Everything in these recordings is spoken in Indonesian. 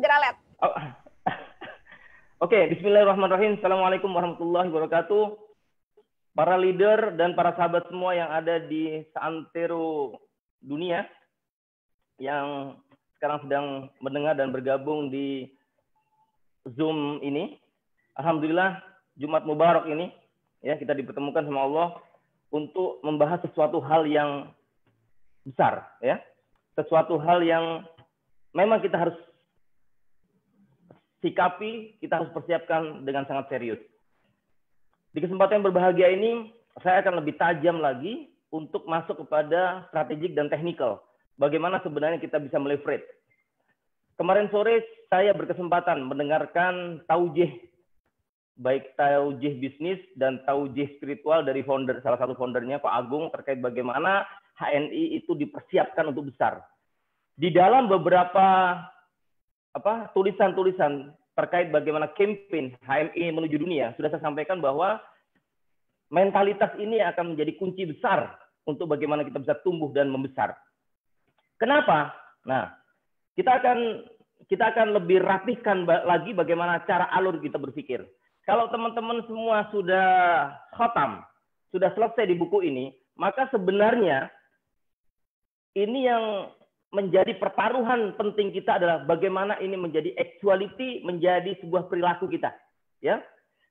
Jeralet. Oh. Oke, bismillahirrahmanirrahim. Assalamualaikum warahmatullahi wabarakatuh. Para leader dan para sahabat semua yang ada di seantero dunia yang sekarang sedang mendengar dan bergabung di Zoom ini. Alhamdulillah, Jumat Mubarak ini ya kita dipertemukan sama Allah untuk membahas sesuatu hal yang besar ya. Sesuatu hal yang memang kita harus sikapi, kita harus persiapkan dengan sangat serius. Di kesempatan yang berbahagia ini, saya akan lebih tajam lagi untuk masuk kepada strategik dan teknikal. Bagaimana sebenarnya kita bisa meleverage. Kemarin sore saya berkesempatan mendengarkan taujih, baik taujih bisnis dan taujih spiritual dari founder, salah satu foundernya Pak Agung terkait bagaimana HNI itu dipersiapkan untuk besar. Di dalam beberapa tulisan-tulisan terkait bagaimana campaign HMI menuju dunia, sudah saya sampaikan bahwa mentalitas ini akan menjadi kunci besar untuk bagaimana kita bisa tumbuh dan membesar. Kenapa? Nah, kita akan lebih rapihkan lagi bagaimana cara alur kita berpikir. Kalau teman-teman semua sudah khatam, sudah selesai di buku ini, maka sebenarnya ini yang menjadi pertaruhan penting kita adalah bagaimana ini menjadi actuality, menjadi sebuah perilaku kita. Ya,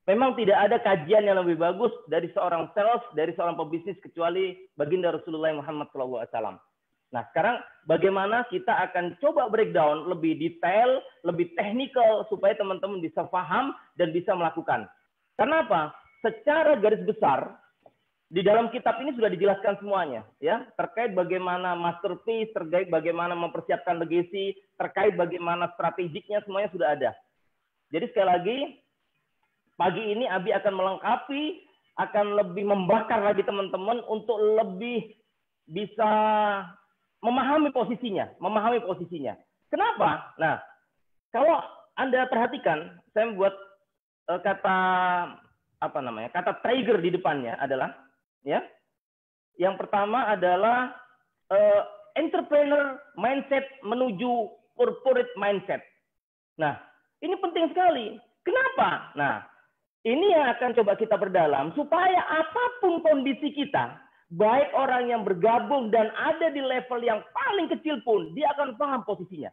memang tidak ada kajian yang lebih bagus dari seorang sales, dari seorang pebisnis kecuali baginda Rasulullah Muhammad SAW. Nah, sekarang bagaimana kita akan coba breakdown lebih detail, lebih teknikal supaya teman-teman bisa paham dan bisa melakukan. Karena apa? Secara garis besar di dalam kitab ini sudah dijelaskan semuanya, ya, terkait bagaimana masterpiece, terkait bagaimana mempersiapkan legacy, terkait bagaimana strategiknya, semuanya sudah ada. Jadi sekali lagi, pagi ini Abi akan melengkapi, akan lebih membakar lagi teman-teman untuk lebih bisa memahami posisinya. Kenapa? Nah, kalau Anda perhatikan, saya membuat kata trigger di depannya adalah ya. Yang pertama adalah entrepreneur mindset menuju corporate mindset. Nah, ini penting sekali. Kenapa? Nah, ini yang akan coba kita perdalam supaya apapun kondisi kita, baik orang yang bergabung dan ada di level yang paling kecil pun, dia akan paham posisinya.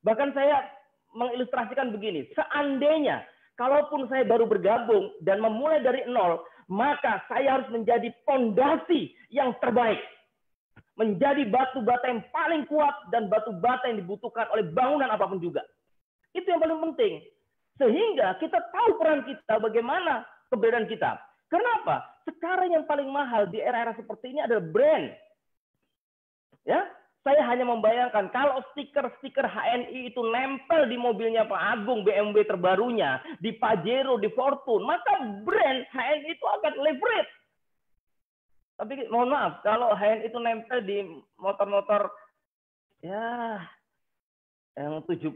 Bahkan saya mengilustrasikan begini, seandainya kalaupun saya baru bergabung dan memulai dari nol, maka saya harus menjadi fondasi yang terbaik. Menjadi batu bata yang paling kuat dan batu bata yang dibutuhkan oleh bangunan apapun juga. Itu yang paling penting. Sehingga kita tahu peran kita, bagaimana keberadaan kita. Kenapa? Sekarang yang paling mahal di era-era seperti ini adalah brand. Ya, saya hanya membayangkan kalau stiker-stiker HNI itu nempel di mobilnya Pak Agung, BMW terbarunya, di Pajero, di Fortune, maka brand HNI itu akan leverage. Tapi mohon maaf, kalau HNI itu nempel di motor-motor ya yang 70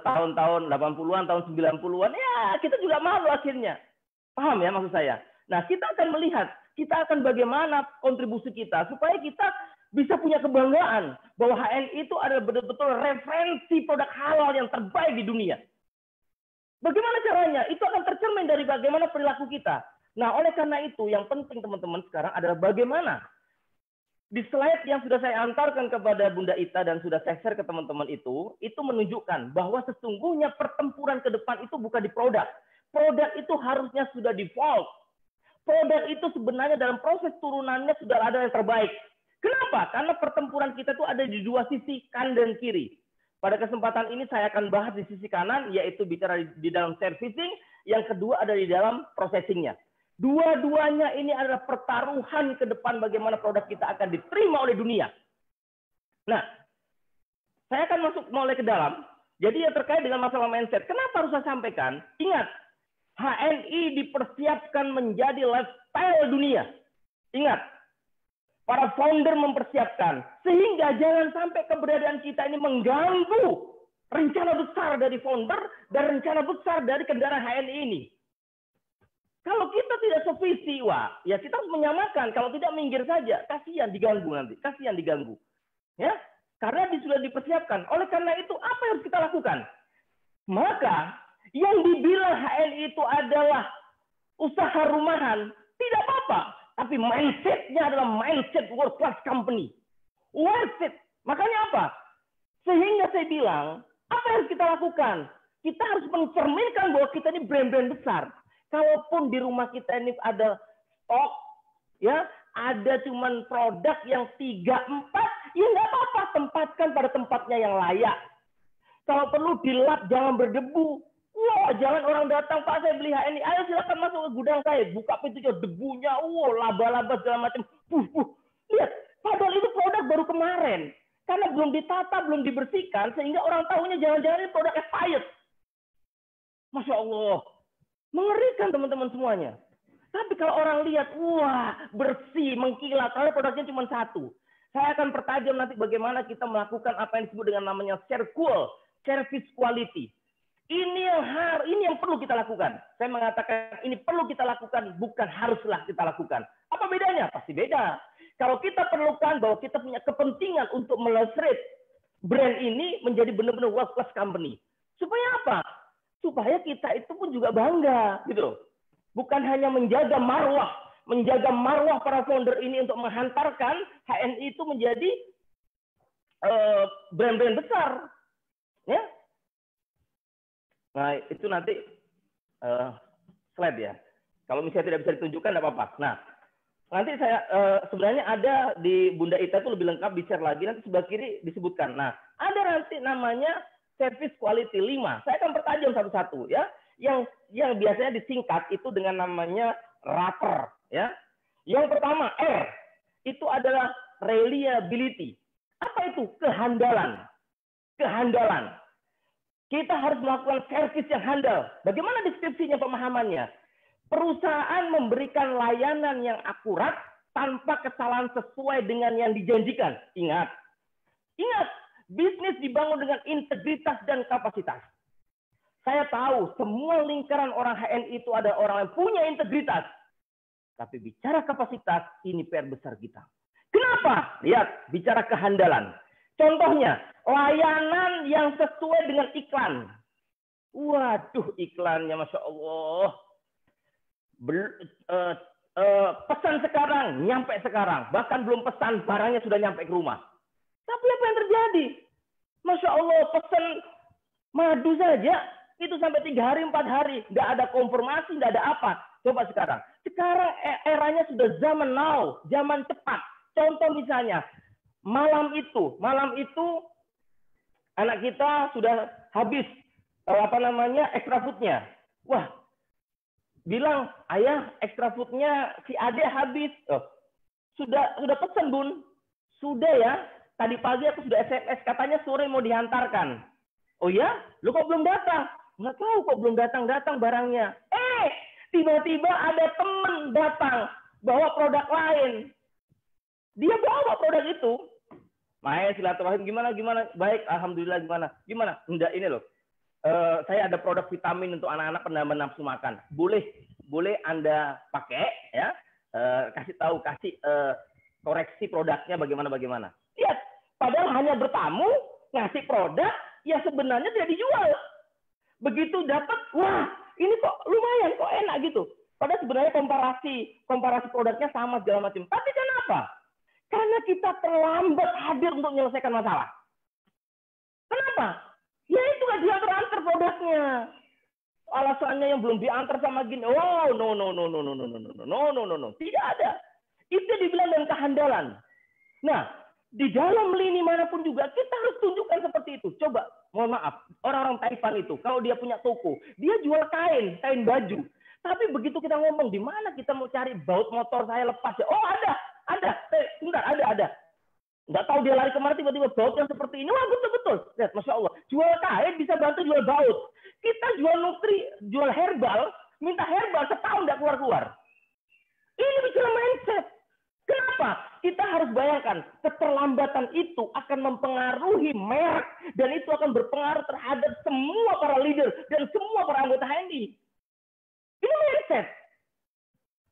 tahun-tahun 80-an, tahun 90-an, ya kita juga malu akhirnya. Paham ya maksud saya? Nah, kita akan melihat, kita akan bagaimana kontribusi kita supaya kita bisa punya kebanggaan bahwa HNI itu adalah betul-betul referensi produk halal yang terbaik di dunia. Bagaimana caranya? Itu akan tercermin dari bagaimana perilaku kita. Nah, oleh karena itu yang penting teman-teman sekarang adalah bagaimana di slide yang sudah saya antarkan kepada Bunda Ita dan sudah saya share ke teman-teman itu menunjukkan bahwa sesungguhnya pertempuran ke depan itu bukan di produk. Produk itu harusnya sudah default. Produk itu sebenarnya dalam proses turunannya sudah ada yang terbaik. Kenapa? Karena pertempuran kita itu ada di dua sisi, kanan dan kiri. Pada kesempatan ini saya akan bahas di sisi kanan, yaitu bicara di dalam servicing. Yang kedua ada di dalam processingnya. Dua-duanya ini adalah pertaruhan ke depan bagaimana produk kita akan diterima oleh dunia. Nah, saya akan masuk mulai ke dalam. Jadi yang terkait dengan masalah mindset. Kenapa harus saya sampaikan? Ingat, HNI dipersiapkan menjadi lifestyle dunia. Ingat, para founder mempersiapkan. Sehingga jangan sampai keberadaan kita ini mengganggu rencana besar dari founder dan rencana besar dari kendaraan HNI ini. Kalau kita tidak sevisi, wah, ya kita harus menyamakan. Kalau tidak minggir saja, kasihan diganggu nanti, kasihan diganggu. Ya, karena sudah dipersiapkan. Oleh karena itu, apa yang harus kita lakukan? Maka yang dibilang HNI itu adalah usaha rumahan, tidak apa-apa. Tapi mindset-nya adalah mindset world class company. Worth it. Makanya apa? Sehingga saya bilang, apa yang harus kita lakukan? Kita harus mencerminkan bahwa kita ini brand-brand besar. Kalaupun di rumah kita ini ada stok, ya, ada cuman produk yang 3-4, ya nggak apa-apa, tempatkan pada tempatnya yang layak. Kalau perlu dilap, jangan berdebu. Wah, jangan orang datang, Pak saya beli HNI, ayo silakan masuk ke gudang saya, buka pintunya, debunya, laba-laba segala macam. Lihat, padahal itu produk baru kemarin. Karena belum ditata, belum dibersihkan, sehingga orang tahunya jangan-jangan ini produk expired. Masya Allah. Mengerikan teman-teman semuanya. Tapi kalau orang lihat, wah bersih, mengkilat, karena produknya cuma satu. Saya akan pertajam nanti bagaimana kita melakukan apa yang disebut dengan namanya CERQUAL, service quality. Ini yang perlu kita lakukan. Saya mengatakan ini perlu kita lakukan, bukan haruslah kita lakukan. Apa bedanya? Pasti beda. Kalau kita perlukan bahwa kita punya kepentingan untuk melestarikan brand ini menjadi benar-benar world class company. Supaya apa? Supaya kita itu pun juga bangga, gitu loh. Bukan hanya menjaga marwah para founder ini untuk menghantarkan HNI itu menjadi brand-brand besar, ya. Nah itu nanti slide ya. Kalau misalnya tidak bisa ditunjukkan, tidak apa-apa. Nah nanti saya sebenarnya ada di Bunda Ita itu lebih lengkap, di-share lagi nanti sebelah kiri disebutkan. Nah ada nanti namanya service quality 5. Saya akan pertajam satu-satu ya. Yang biasanya disingkat itu dengan namanya RAPER ya. Yang pertama R itu adalah reliability. Apa itu? Kehandalan. Kehandalan. Kita harus melakukan service yang handal. Bagaimana deskripsinya, pemahamannya? Perusahaan memberikan layanan yang akurat tanpa kesalahan sesuai dengan yang dijanjikan. Ingat, bisnis dibangun dengan integritas dan kapasitas. Saya tahu semua lingkaran orang HNI itu ada orang yang punya integritas. Tapi bicara kapasitas, ini PR besar kita. Kenapa? Lihat, bicara kehandalan. Contohnya, layanan yang sesuai dengan iklan. Waduh, iklannya Masya Allah. Pesan sekarang, nyampe sekarang. Bahkan belum pesan, barangnya sudah nyampe ke rumah. Tapi apa yang terjadi? Masya Allah, pesan madu saja, itu sampai 3 hari, 4 hari. Nggak ada konfirmasi, nggak ada apa. Coba sekarang. Sekarang eranya sudah zaman now, zaman cepat. Contoh misalnya, malam itu anak kita sudah habis extra foodnya. Wah, bilang ayah extra foodnya si Ade habis. Sudah pesan Bun, sudah ya. Tadi pagi aku sudah SMS katanya sore mau dihantarkan. Oh ya, lu kok belum datang? Nggak tahu kok belum datang barangnya. Tiba-tiba ada teman datang bawa produk lain. Dia bawa produk itu. Maya silaturahim gimana? Baik, alhamdulillah gimana? Enggak, ini loh. Saya ada produk vitamin untuk anak-anak penambah nafsu makan. Boleh Anda pakai ya. Kasih koreksi produknya bagaimana. Lihat, padahal hanya bertamu ngasih produk yang sebenarnya tidak dijual. Begitu dapat, wah, ini kok lumayan, kok enak gitu. Padahal sebenarnya komparasi produknya sama segala macam. Tapi kenapa? Karena kita terlambat hadir untuk menyelesaikan masalah. Kenapa? Ya itu nggak diantar produknya. Alasannya yang belum diantar sama gini. Oh, no. Tidak ada. Itu dibilang dengan kehandalan. Nah, di dalam lini manapun juga kita harus tunjukkan seperti itu. Coba, mohon maaf, orang-orang Taiwan itu, kalau dia punya toko, dia jual kain baju. Tapi begitu kita ngomong, di mana kita mau cari baut motor saya lepas ya? Oh ada. Sebentar, ada. Nggak tahu dia lari kemana, tiba-tiba baut yang seperti ini. Wah, betul. Lihat, Masya Allah. Jual kain bisa bantu jual baut. Kita jual herbal, minta herbal setahun nggak keluar-keluar. Ini bicara mindset. Kenapa? Kita harus bayangkan, keterlambatan itu akan mempengaruhi merek, dan itu akan berpengaruh terhadap semua para leader dan semua para anggota HNI. Ini mindset.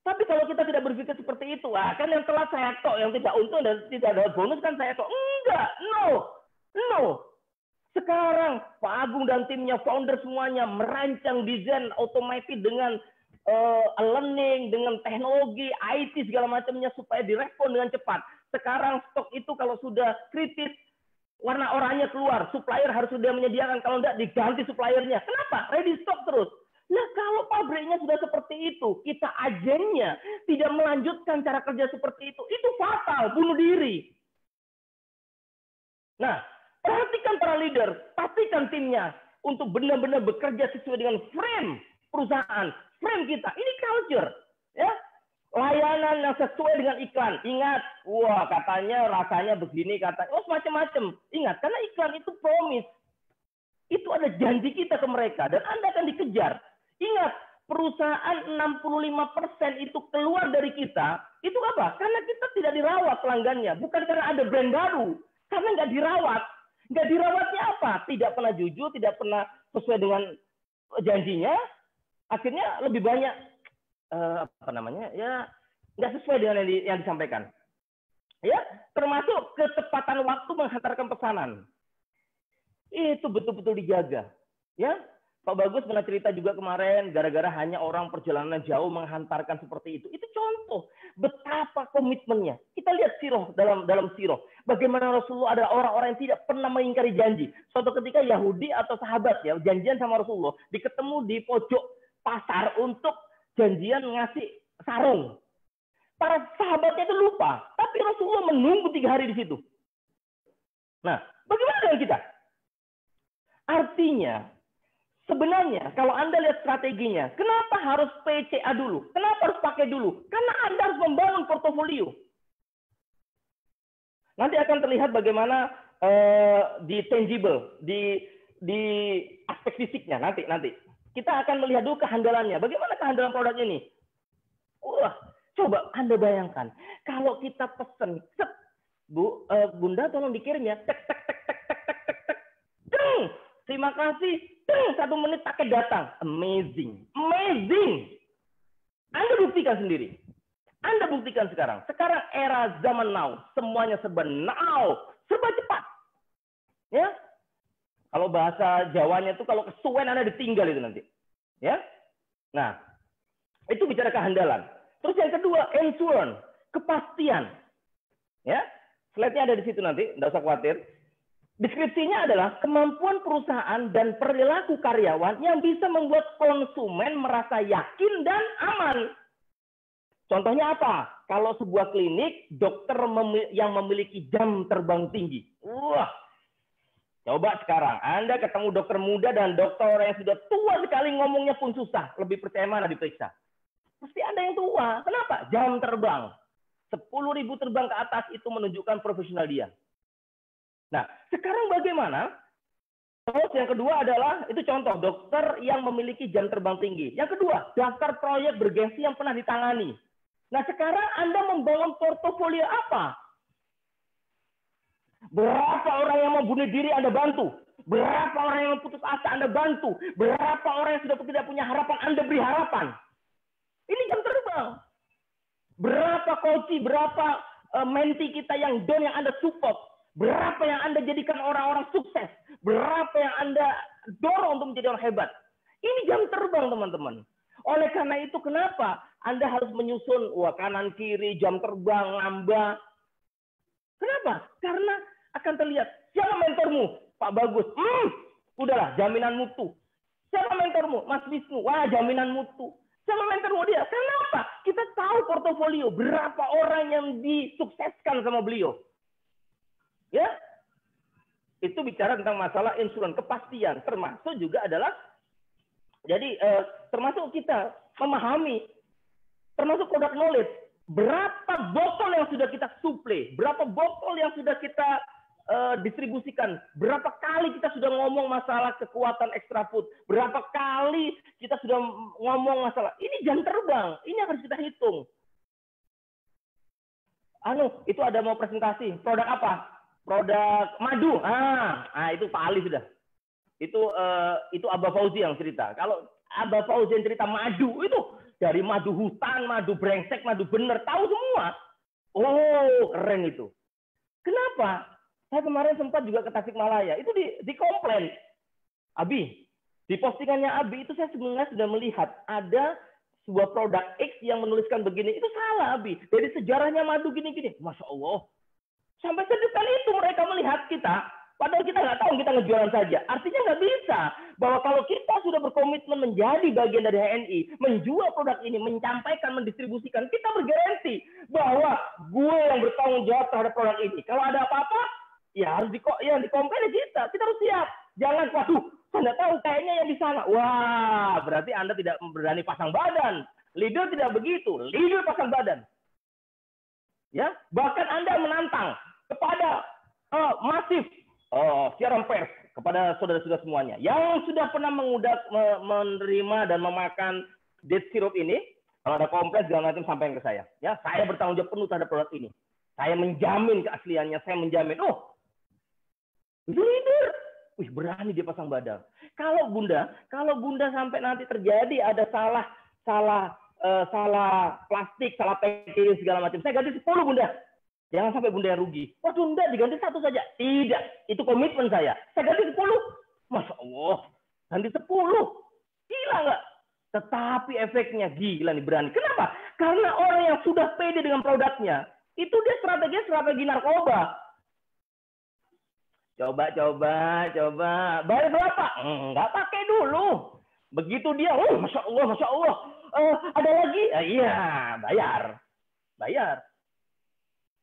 Tapi kalau kita tidak berpikir seperti itu, kan yang telat saya tok, yang tidak untung dan tidak dapat bonus kan saya tok. Enggak, no. Sekarang Pak Agung dan timnya, founder semuanya merancang desain otomatis dengan learning, dengan teknologi, IT segala macamnya supaya direspon dengan cepat. Sekarang stok itu kalau sudah kritis, warna oranye keluar, supplier harus sudah menyediakan, kalau tidak diganti suppliernya. Kenapa? Ready stock terus. Nah, kalau pabriknya sudah seperti itu, kita agennya tidak melanjutkan cara kerja seperti itu fatal, bunuh diri. Nah, perhatikan para leader, pastikan timnya untuk benar-benar bekerja sesuai dengan frame perusahaan, frame kita. Ini culture, ya. Layanan yang sesuai dengan iklan. Ingat, wah katanya rasanya begini, katanya, oh macam-macam. Ingat, karena iklan itu promise. Itu ada janji kita ke mereka dan Anda akan dikejar. Ingat, perusahaan 65% itu keluar dari kita, itu apa? Karena kita tidak dirawat pelanggannya, bukan karena ada brand baru. Karena nggak dirawat. Nggak dirawatnya apa? Tidak pernah jujur, tidak pernah sesuai dengan janjinya. Akhirnya lebih banyak ya nggak sesuai dengan yang disampaikan. Ya, termasuk ketepatan waktu menghantarkan pesanan. Itu betul-betul dijaga. Ya, Pak Bagus pernah cerita juga kemarin, gara-gara hanya orang perjalanan jauh menghantarkan seperti itu. Itu contoh betapa komitmennya. Kita lihat sirah dalam sirah. Bagaimana Rasulullah adalah orang-orang yang tidak pernah mengingkari janji. Suatu ketika Yahudi atau sahabat ya janjian sama Rasulullah, diketemu di pojok pasar untuk janjian ngasih sarung. Para sahabatnya itu lupa, tapi Rasulullah menunggu 3 hari di situ. Nah, bagaimana dengan kita? Artinya, sebenarnya kalau Anda lihat strateginya, kenapa harus PCA dulu? Kenapa harus pakai dulu? Karena Anda harus membangun portofolio. Nanti akan terlihat bagaimana di tangible, di aspek fisiknya nanti. Kita akan melihat dulu kehandalannya. Bagaimana kehandalan produk ini? Wah, coba Anda bayangkan. Kalau kita pesen, Bu, Bunda tolong dikirim ya. Tek. Terima kasih. 1 menit paket datang. Amazing. Anda buktikan sendiri. Anda buktikan sekarang. Sekarang era zaman now. Semuanya serba now. Serba cepat. Ya. Kalau bahasa Jawanya itu kalau kesuwen Anda ditinggal itu nanti. Ya. Nah, itu bicara kehandalan. Terus yang kedua, insurance, kepastian. Ya. Slide-nya ada di situ nanti, enggak usah khawatir. Deskripsinya adalah kemampuan perusahaan dan perilaku karyawan yang bisa membuat konsumen merasa yakin dan aman. Contohnya apa? Kalau sebuah klinik, dokter yang memiliki jam terbang tinggi. Wah, coba sekarang Anda ketemu dokter muda dan dokter yang sudah tua sekali ngomongnya pun susah. Lebih percaya mana diperiksa? Pasti Anda yang tua. Kenapa? Jam terbang. 10.000 terbang ke atas itu menunjukkan profesional dia. Nah, sekarang bagaimana? Terus yang kedua adalah, itu contoh dokter yang memiliki jam terbang tinggi. Yang kedua, daftar proyek bergengsi yang pernah ditangani. Nah, sekarang Anda membangun portofolio apa? Berapa orang yang mau bunuh diri Anda bantu? Berapa orang yang putus asa Anda bantu? Berapa orang yang sudah tidak punya harapan Anda beri harapan? Ini jam terbang. Berapa coach, berapa menti kita yang down yang Anda support? Berapa yang Anda jadikan orang-orang sukses? Berapa yang Anda dorong untuk menjadi orang hebat? Ini jam terbang, teman-teman. Oleh karena itu, kenapa Anda harus menyusun kanan kiri, jam terbang, nambah? Kenapa? Karena akan terlihat. Siapa mentormu? Pak Bagus. Udahlah, jaminan mutu. Siapa mentormu? Mas Wisnu. Wah, jaminan mutu. Siapa mentormu dia? Kenapa? Kita tahu portofolio. Berapa orang yang disukseskan sama beliau. Ya, itu bicara tentang masalah insurans, kepastian, termasuk juga adalah, jadi termasuk kita memahami, termasuk product knowledge, berapa botol yang sudah kita suplai, berapa botol yang sudah kita distribusikan, berapa kali kita sudah ngomong masalah kekuatan extra food, berapa kali kita sudah ngomong masalah, ini jam terbang, ini harus kita hitung. Itu ada mau presentasi, produk apa? Produk madu. Itu Pak Ali sudah. Itu Abah Fauzi yang cerita. Kalau Abah Fauzi yang cerita madu, itu dari madu hutan, madu brengsek, madu bener, tahu semua. Oh, keren itu. Kenapa? Saya kemarin sempat juga ke Tasikmalaya, itu dikomplain. Abi, di postingannya Abi itu saya sebenarnya sudah melihat ada sebuah produk X yang menuliskan begini, itu salah Abi. Dari sejarahnya madu gini-gini. Masya Allah. Sampai sedetail itu mereka melihat kita. Padahal kita nggak tahu, kita ngejualan saja. Artinya nggak bisa. Bahwa kalau kita sudah berkomitmen menjadi bagian dari HNI, menjual produk ini, menyampaikan, mendistribusikan, kita bergaransi bahwa gue yang bertanggung jawab terhadap produk ini. Kalau ada apa-apa, ya harus dikomplain kita. Kita harus siap. Jangan, waduh, saya nggak tahu, kayaknya yang di sana. Wah, berarti Anda tidak berani pasang badan. Leader tidak begitu. Leader pasang badan. Ya, bahkan Anda menantang kepada masif siaran pers kepada saudara-saudara semuanya yang sudah pernah menerima dan memakan date syrup ini. Kalau ada komplain segala macam sampaikan ke saya. Ya, saya bertanggung jawab penuh terhadap produk ini. Saya menjamin keasliannya. Saya menjamin. Oh, leader. Wih, berani dia pasang badan. Kalau Bunda sampai nanti terjadi ada salah plastik, salah packaging segala macam, saya ganti 10 Bunda. Jangan sampai Bunda yang rugi. Waduh, enggak, diganti 1 saja. Tidak, itu komitmen saya. Saya ganti 10. Masya Allah, ganti 10. Gila nggak? Tetapi efeknya gila nih, berani. Kenapa? Karena orang yang sudah pede dengan produknya, itu dia strategi narkoba. Coba. Bayar berapa? Enggak, pakai dulu. Begitu dia, Masya Allah. Ada lagi? Iya, bayar.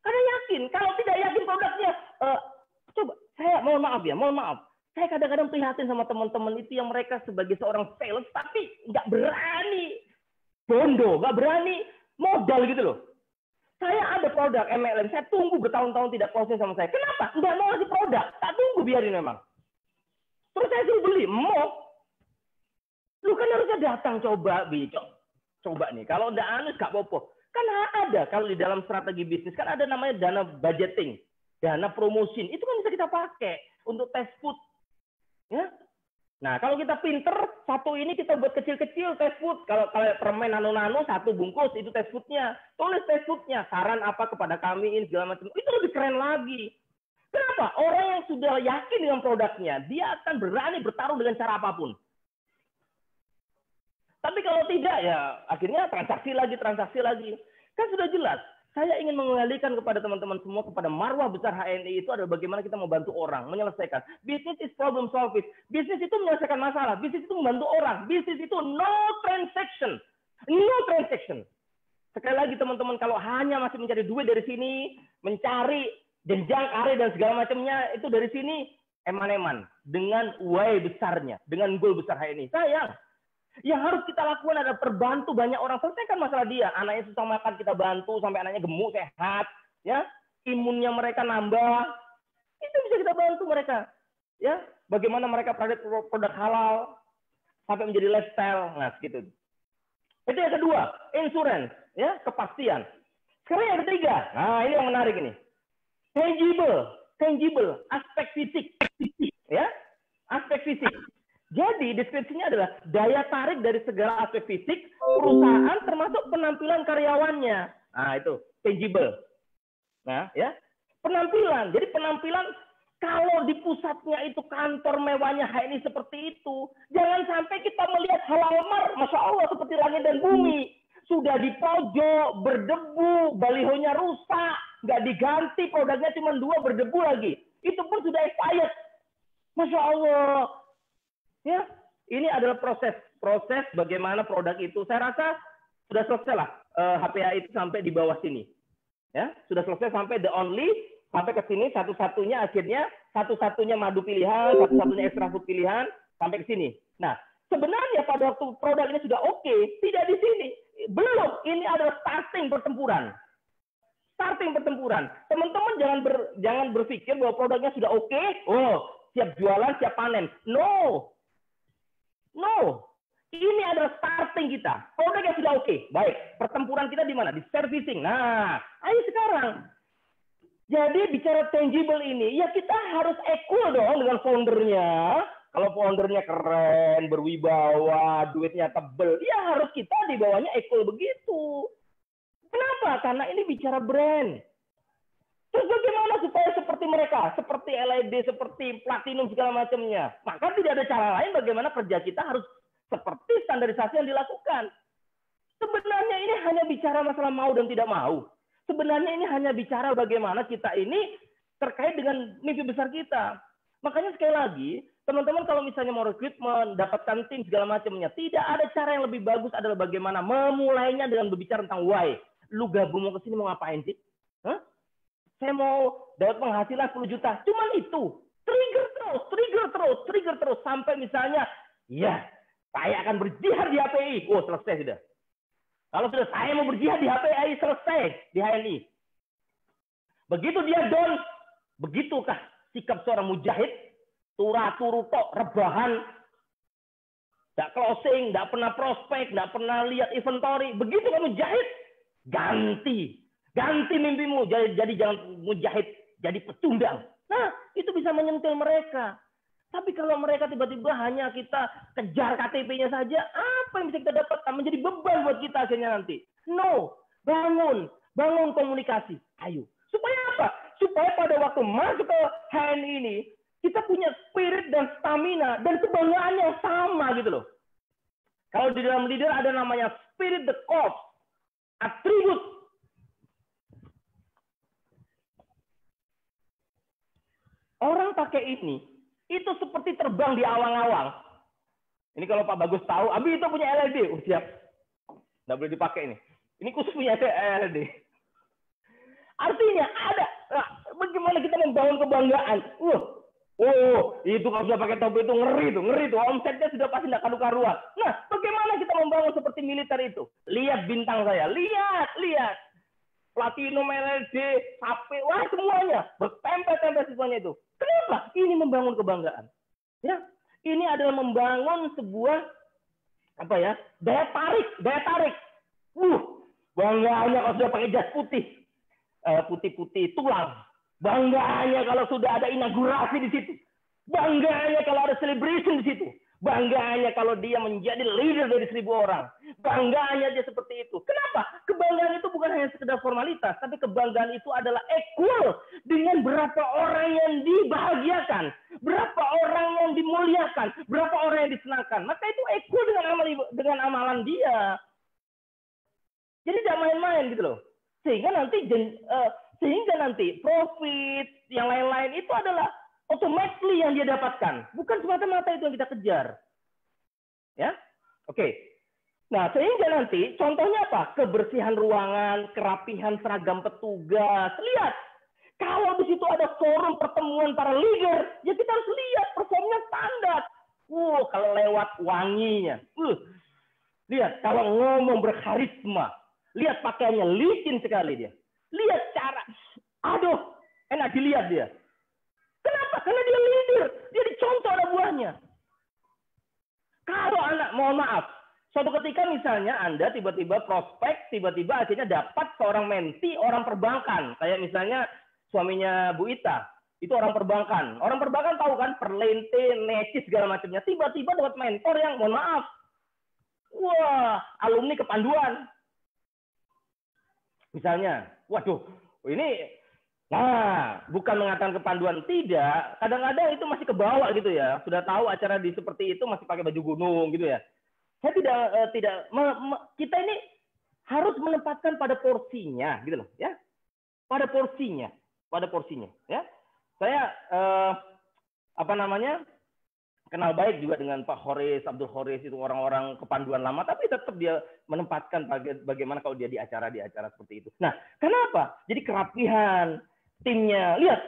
Karena yakin. Kalau tidak yakin produknya, coba. Saya mohon maaf. Saya kadang-kadang prihatin sama teman-teman itu yang mereka sebagai seorang sales, tapi nggak berani bondo, nggak berani modal gitu loh. Saya ada produk MLM, saya tunggu bertahun-tahun tidak closing sama saya. Kenapa? Nggak mau ngasih produk. Tak tunggu, biarin memang. Terus saya suruh beli, mau. Lu kan harusnya datang, coba, coba nih. Kalau nggak anus, nggak apa-apa. Kan ada, kalau di dalam strategi bisnis, kan ada namanya dana budgeting, dana promotion. Itu kan bisa kita pakai untuk test food. Ya. Nah, kalau kita pinter, satu ini kita buat kecil-kecil test food. Kalau permen nano-nano, 1 bungkus, itu test foodnya. Tulis test foodnya. Saran apa kepada kami, ini segala macam. Itu lebih keren lagi. Kenapa? Orang yang sudah yakin dengan produknya, dia akan berani bertarung dengan cara apapun. Tapi kalau tidak, ya akhirnya transaksi lagi. Kan sudah jelas. Saya ingin mengembalikan kepada teman-teman semua, kepada marwah besar HNI itu adalah bagaimana kita membantu orang, menyelesaikan. Bisnis is problem solving. Bisnis itu menyelesaikan masalah. Bisnis itu membantu orang. Bisnis itu no transaction. Sekali lagi teman-teman, kalau hanya masih mencari duit dari sini, mencari jenjang, karir, dan segala macamnya, itu dari sini, eman-eman. Dengan why besarnya, dengan goal besar HNI. Sayang. Yang harus kita lakukan adalah perbantu banyak orang, selesaikan masalah dia. Anaknya susah makan, kita bantu sampai anaknya gemuk, sehat, ya, imunnya mereka nambah. Itu bisa kita bantu mereka, ya. Bagaimana mereka produk halal sampai menjadi lifestyle, nah gitu. Itu yang kedua, insurance, ya, kepastian. Sekarang yang ketiga, nah ini yang menarik ini, tangible, aspek fisik, ya, aspek fisik. Jadi deskripsinya adalah daya tarik dari segala aspek fisik perusahaan termasuk penampilan karyawannya. Nah, itu tangible. Nah, ya. Penampilan. Jadi penampilan kalau di pusatnya itu kantor mewahnya HNI seperti itu, jangan sampai kita melihat halamar, Masya Allah, seperti langit dan bumi. Sudah di pojok, berdebu, balihonya rusak, nggak diganti, produknya cuma 2, berdebu lagi. Itu pun sudah expired. Masya Allah. Ya, ini adalah proses bagaimana produk itu. Saya rasa sudah selesai lah HPA itu sampai di bawah sini. Ya, sudah selesai sampai the only sampai ke sini satu-satunya akhirnya satu-satunya madu pilihan, satu-satunya extra food pilihan sampai ke sini. Nah, sebenarnya pada waktu produk ini sudah oke, tidak di sini. Belum, ini adalah starting pertempuran. Teman-teman jangan berpikir bahwa produknya sudah oke, siap jualan, siap panen. No, ini adalah starting kita. Produknya sudah oke. Baik, pertempuran kita di mana? Di servicing. Nah, ayo sekarang. Jadi bicara tangible ini, ya kita harus equal dong dengan foundernya. Kalau foundernya keren, berwibawa, duitnya tebel, ya harus kita di bawahnya equal begitu. Kenapa? Karena ini bicara brand. Terus bagaimana supaya seperti mereka, seperti LED, seperti platinum segala macamnya? Maka tidak ada cara lain bagaimana kerja kita harus seperti standarisasi yang dilakukan. Sebenarnya ini hanya bicara masalah mau dan tidak mau. Sebenarnya ini hanya bicara bagaimana kita ini terkait dengan mimpi besar kita. Makanya sekali lagi, teman-teman kalau misalnya mau rekrut, mendapatkan tim segala macamnya, tidak ada cara yang lebih bagus adalah bagaimana memulainya dengan berbicara tentang why. Lu gabung mau ke sini mau ngapain sih? Hah? Saya mau dapat penghasilan 10 juta. Cuman itu. Trigger terus. Sampai misalnya, ya, saya akan berjihad di HPI. Oh, selesai sudah. Kalau sudah saya mau berjihad di HPI, selesai di HNI. Begitu dia down, begitukah sikap seorang mujahid? Turu tok, rebahan, tidak closing, tidak pernah prospek, tidak pernah lihat inventory. Begitu kamu mujahid, ganti mimpimu. Jadi jangan mujahid, jadi pecundang. Nah, itu bisa menyentil mereka. Tapi kalau mereka tiba-tiba hanya kita kejar KTP-nya saja, apa yang bisa kita dapatkan? Menjadi beban buat kita akhirnya nanti. No, bangun komunikasi. Ayo. Supaya apa? Supaya pada waktu masuk ke HNI ini, kita punya spirit dan stamina dan kebanggaan yang sama gitu loh. Kalau di dalam leader ada namanya spirit the corps, atribut. Orang pakai ini, itu seperti terbang di awang-awang. Ini kalau Pak Bagus tahu, Abi itu punya LED. Oh siap, nggak boleh dipakai ini. Ini khusus punya LED. Artinya ada. Nah, bagaimana kita membangun kebanggaan? Itu kalau sudah pakai topi itu ngeri tuh. Omsetnya sudah pasti tidak karu-karuan. Nah, bagaimana kita membangun seperti militer itu? Lihat bintang saya, lihat. Platinum, LED, HP, wah semuanya bertempel-tempel semuanya itu. Kenapa? Ini membangun kebanggaan. Ya, ini adalah membangun sebuah daya tarik. Bangganya kalau sudah pakai jas putih tulang. Bangganya kalau sudah ada inaugurasi di situ. Bangganya kalau ada celebration di situ. Bangganya kalau dia menjadi leader dari 1.000 orang. Bangganya dia seperti itu. Kenapa? Kebanggaan itu bukan hanya sekedar formalitas, tapi kebanggaan itu adalah equal dengan berapa orang yang dibahagiakan, berapa orang yang dimuliakan, berapa orang yang disenangkan. Maka itu equal dengan amalan dia. Jadi tidak main-main gitu loh. Sehingga nanti profit yang lain-lain itu adalah automatically yang dia dapatkan, bukan semata-mata itu yang kita kejar. Ya, oke. Nah, sehingga nanti contohnya apa? Kebersihan ruangan, kerapihan seragam petugas. Lihat, kalau di situ ada forum pertemuan para leader, ya kita harus lihat performnya standar. Kalau lewat wanginya. Lihat, kalau ngomong berkarisma. Lihat pakaiannya licin sekali dia. Lihat cara. Aduh, enak dilihat dia. Kenapa? Karena dia leader. Dia dicontoh anak buahnya. Kalau anak, mohon maaf, suatu ketika misalnya Anda tiba-tiba prospek, tiba-tiba akhirnya dapat seorang menti, orang perbankan. Kayak misalnya suaminya Bu Ita. Itu orang perbankan. Orang perbankan tahu kan, Perlente, Necis, segala macamnya. Tiba-tiba dapat mentor yang, mohon maaf, alumni kepanduan. Misalnya, ini bukan mengatakan kepanduan, tidak. Kadang-kadang itu masih ke bawah gitu ya. Sudah tahu acara di seperti itu masih pakai baju gunung gitu ya. Saya kita ini harus menempatkan pada porsinya gitu loh ya. Pada porsinya ya. Saya kenal baik juga dengan Pak Horis, Abdul Horis, itu orang-orang kepanduan lama, tapi tetap dia menempatkan bagaimana kalau dia di acara seperti itu. Nah, kenapa? Jadi kerapihan timnya, lihat,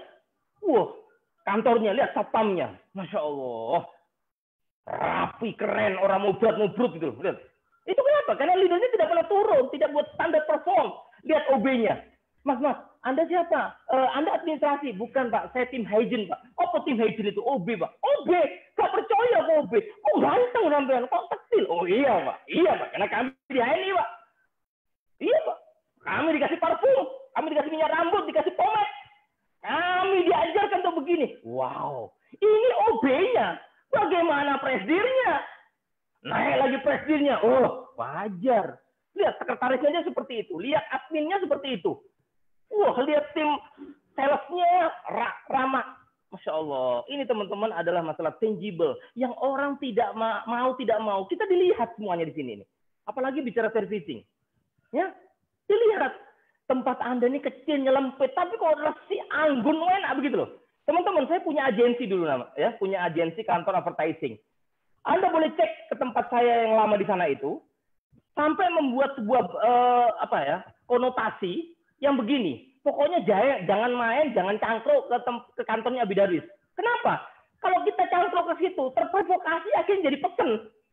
kantornya, lihat satpamnya, Masya Allah, rapi, keren, orang mubrut gitu, lihat. Itu kenapa? Karena leadernya tidak pernah turun, tidak buat standar perform. Lihat OB-nya, Mas, Anda siapa? Anda administrasi, bukan Pak, saya tim hygiene Pak. Apa tim hygiene itu? OB Pak. OB, gak percaya ke OB. Ganteng sampean, kok kecil? Oh iya Pak, karena kami di HNI Pak. Iya Pak, kami dikasih parfum, kami dikasih minyak rambut, dikasih pomade. Kami diajarkan untuk begini. Wow, ini OB-nya. Bagaimana presidirnya? Naik lagi presidirnya. Oh, wajar. Lihat sekretarisnya seperti itu. Lihat adminnya seperti itu. Lihat tim salesnya ramah. Masya Allah, ini teman-teman adalah masalah tangible yang orang tidak mau kita dilihat semuanya di sini. Apalagi bicara servicing, ya dilihat tempat Anda ini kecil nyelempit, tapi kok si anggun enak begitu loh. Teman-teman, saya punya agensi dulu ya, punya agensi kantor advertising. Anda boleh cek ke tempat saya yang lama di sana itu, sampai membuat sebuah konotasi yang begini. Pokoknya jangan main, jangan cangkruk ke kantornya Abidaris. Kenapa? Kalau kita cangkruk ke situ, terprovokasi akhirnya jadi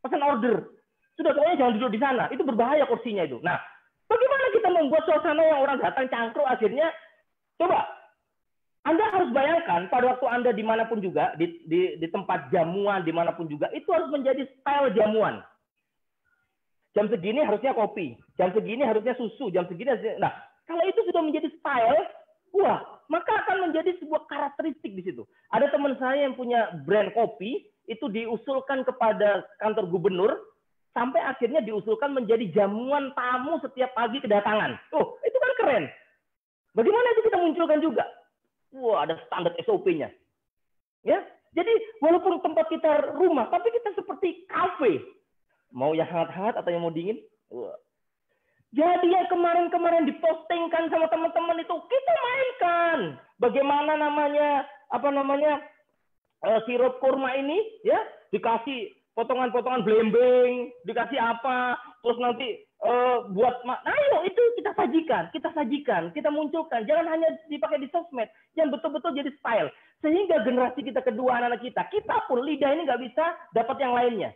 pesan order. Sudah, pokoknya jangan duduk di sana. Itu berbahaya kursinya itu. Nah, bagaimana kita membuat suasana yang orang datang cangkruk akhirnya? Coba, Anda harus bayangkan pada waktu Anda dimanapun juga, di tempat jamuan dimanapun juga, itu harus menjadi style jamuan. Jam segini harusnya kopi, jam segini harusnya susu, jam segini harusnya... Nah, kalau itu sudah menjadi style, wah, maka akan menjadi sebuah karakteristik di situ. Ada teman saya yang punya brand kopi, itu diusulkan kepada kantor gubernur, sampai akhirnya diusulkan menjadi jamuan tamu setiap pagi kedatangan. Oh, itu kan keren. Bagaimana itu kita munculkan juga? Wah, ada standar SOP-nya. Ya, jadi walaupun tempat kita rumah, tapi kita seperti kafe. Mau yang hangat-hangat atau yang mau dingin? Wah. Jadi yang kemarin-kemarin dipostingkan sama teman-teman itu kita mainkan. Bagaimana sirup kurma ini ya dikasih potongan-potongan blembing, dikasih apa, terus nanti ayo itu kita sajikan, kita munculkan. Jangan hanya dipakai di sosmed, yang betul-betul jadi style. Sehingga generasi kita kedua anak-anak kita pun lidah ini nggak bisa dapat yang lainnya.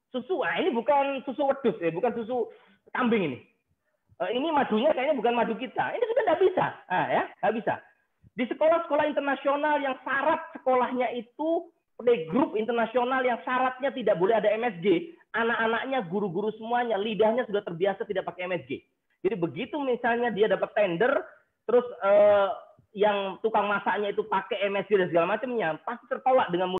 Susu, ini bukan susu wedus ya, bukan susu kambing ini. Ini madunya kayaknya bukan madu kita. Ini sudah nggak bisa, nggak bisa. Di sekolah-sekolah internasional yang syarat sekolahnya itu playgroup internasional yang syaratnya tidak boleh ada MSG, anak-anaknya, guru-guru semuanya lidahnya sudah terbiasa tidak pakai MSG. Jadi begitu misalnya dia dapat tender, terus yang tukang masaknya itu pakai MSG dan segala macamnya, pasti tertolak dengan